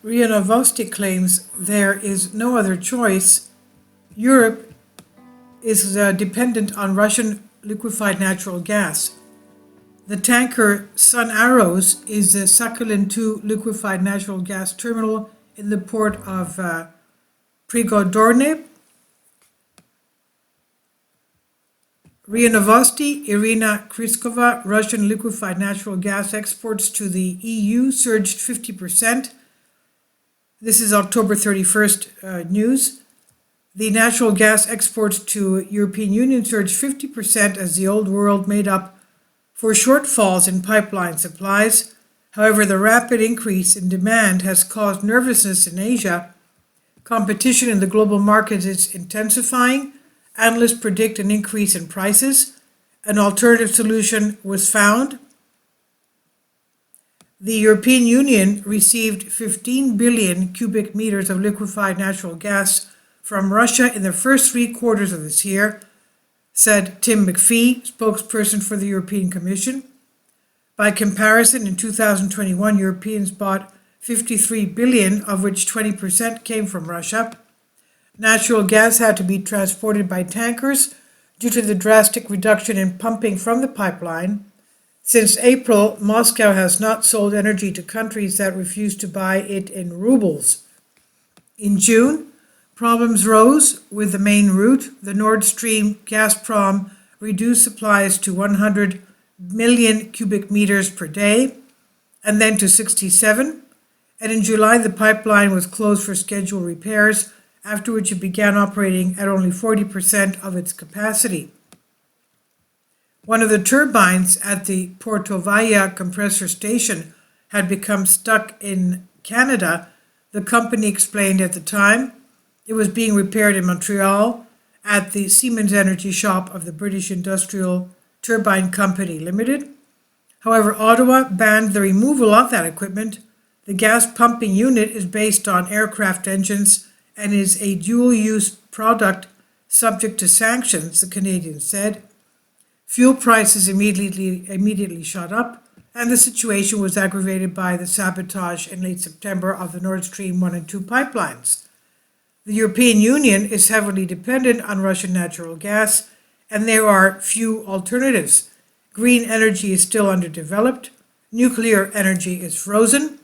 Real claims there is no other choice. Europe is dependent on Russian liquefied natural gas. The tanker Sun Arrows is a Sakhalin 2 liquefied natural gas terminal in the port of Prigodorne. RIA Novosti, Irina Kriskova, Russian liquefied natural gas exports to the EU surged 50%. This is October 31st news. The natural gas exports to European Union surged 50% as the old world made up for shortfalls in pipeline supplies. However, the rapid increase in demand has caused nervousness in Asia. Competition in the global market is intensifying. Analysts predict an increase in prices. An alternative solution was found. The European Union received 15 billion cubic meters of liquefied natural gas from Russia in the first 3 quarters of this year, said Tim McPhee, spokesperson for the European Commission. By comparison, in 2021, Europeans bought 53 billion, of which 20% came from Russia. Natural gas had to be transported by tankers due to the drastic reduction in pumping from the pipeline. Since April, Moscow has not sold energy to countries that refuse to buy it in rubles. In June, problems rose with the main route. The Nord Stream Gazprom reduced supplies to 100 million cubic meters per day, and then to 67. And in July, the pipeline was closed for scheduled repairs, after which it began operating at only 40% of its capacity. One of the turbines at the Porto Valle compressor station had become stuck in Canada, the company explained at the time. It was being repaired in Montreal at the Siemens Energy shop of the British Industrial Turbine Company Limited. However, Ottawa banned the removal of that equipment. The gas pumping unit is based on aircraft engines and is a dual-use product subject to sanctions, the Canadians said. Fuel prices immediately shot up, and the situation was aggravated by the sabotage in late September of the Nord Stream 1 and 2 pipelines. The European Union is heavily dependent on Russian natural gas, and there are few alternatives. Green energy is still underdeveloped. Nuclear energy is frozen.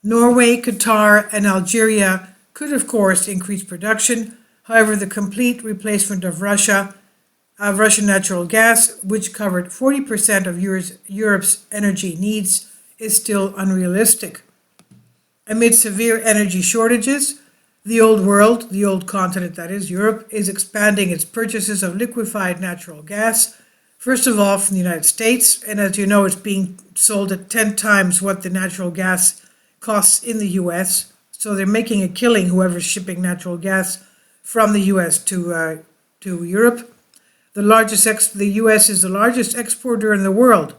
Norway, Qatar, and Algeria could, of course, increase production. However, the complete replacement of Russian natural gas, which covered 40% of Europe's energy needs, is still unrealistic. Amid severe energy shortages, the old world, the old continent that is, Europe, is expanding its purchases of liquefied natural gas, first of all from the United States, and as you know, it's being sold at 10 times what the natural gas costs in the US. So they're making a killing, whoever's shipping natural gas from the US to Europe. The U.S. is the largest exporter in the world,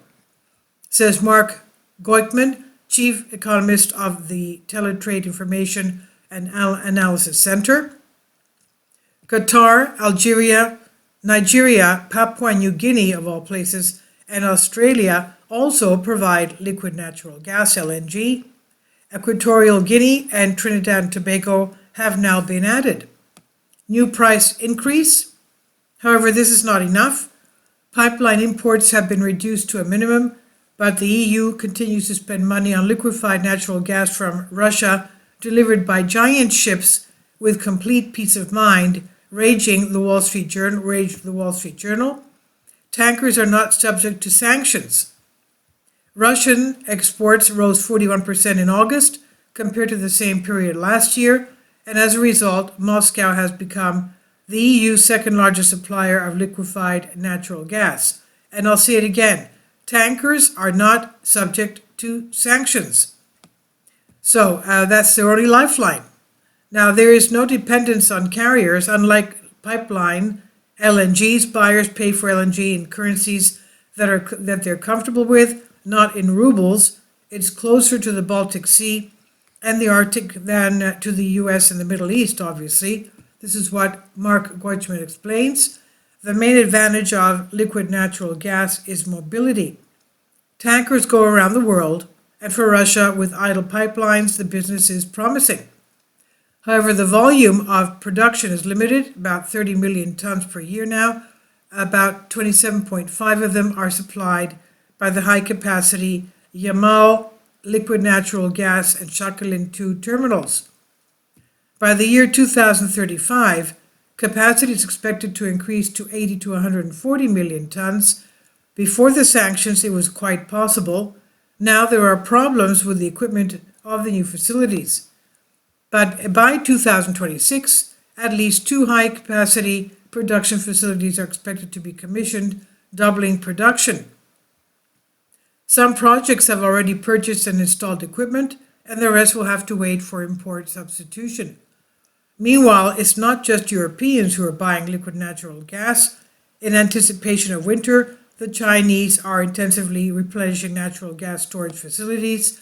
says Mark Goikman, chief economist of the Teletrade Information and Analysis Center. Qatar, Algeria, Nigeria, Papua New Guinea, of all places, and Australia also provide liquid natural gas, LNG. Equatorial Guinea and Trinidad and Tobago have now been added. New price increase. However, this is not enough. Pipeline imports have been reduced to a minimum, but the EU continues to spend money on liquefied natural gas from Russia, delivered by giant ships with complete peace of mind, raged the Wall Street Journal. Tankers are not subject to sanctions. Russian exports rose 41% in August compared to the same period last year, and as a result, Moscow has become the EU's second largest supplier of liquefied natural gas. And I'll say it again, tankers are not subject to sanctions. So that's their only lifeline. Now, there is no dependence on carriers. Unlike pipeline, LNG's buyers pay for LNG in currencies that they're comfortable with, not in rubles. It's closer to the Baltic Sea and the Arctic than to the US and the Middle East, obviously. This is what Mark Goikman explains. The main advantage of liquid natural gas is mobility. Tankers go around the world, and for Russia, with idle pipelines, the business is promising. However, the volume of production is limited, about 30 million tons per year now. About 27.5 of them are supplied by the high-capacity Yamal liquid natural gas and Sakhalin 2 terminals. By the year 2035, capacity is expected to increase to 80 to 140 million tons. Before the sanctions, it was quite possible. Now there are problems with the equipment of the new facilities. But by 2026, at least 2 high-capacity production facilities are expected to be commissioned, doubling production. Some projects have already purchased and installed equipment, and the rest will have to wait for import substitution. Meanwhile, it's not just Europeans who are buying liquid natural gas. In anticipation of winter, the Chinese are intensively replenishing natural gas storage facilities.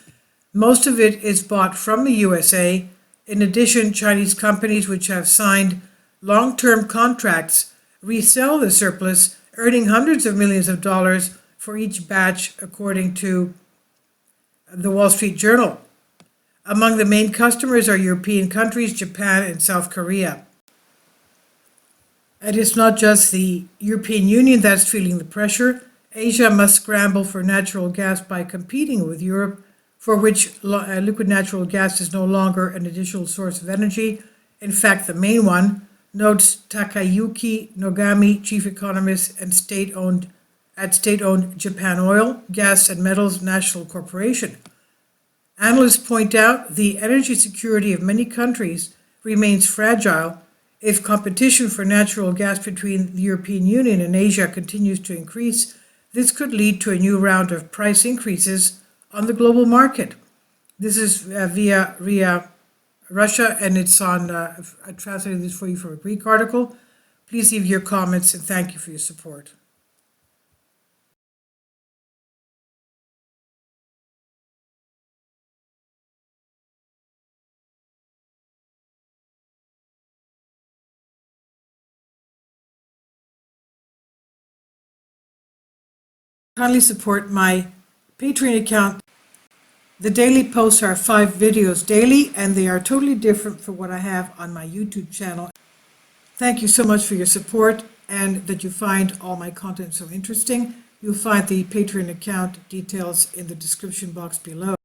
Most of it is bought from the USA. In addition, Chinese companies which have signed long-term contracts resell the surplus, earning hundreds of millions of dollars for each batch, according to the Wall Street Journal. Among the main customers are European countries, Japan, and South Korea. And it's not just the European Union that's feeling the pressure. Asia must scramble for natural gas by competing with Europe, for which liquid natural gas is no longer an additional source of energy. In fact, the main one, notes Takayuki Nogami, chief economist and state-owned Japan Oil, Gas and Metals National Corporation. Analysts point out the energy security of many countries remains fragile. If competition for natural gas between the European Union and Asia continues to increase, this could lead to a new round of price increases on the global market. This is via Russia, and it's on, I translated this for you from a Greek article. Please leave your comments, and thank you for your support. Kindly support my Patreon account. The daily posts are 5 videos daily, and they are totally different from what I have on my YouTube channel. Thank you so much for your support and that you find all my content so interesting. You'll find the Patreon account details in the description box below.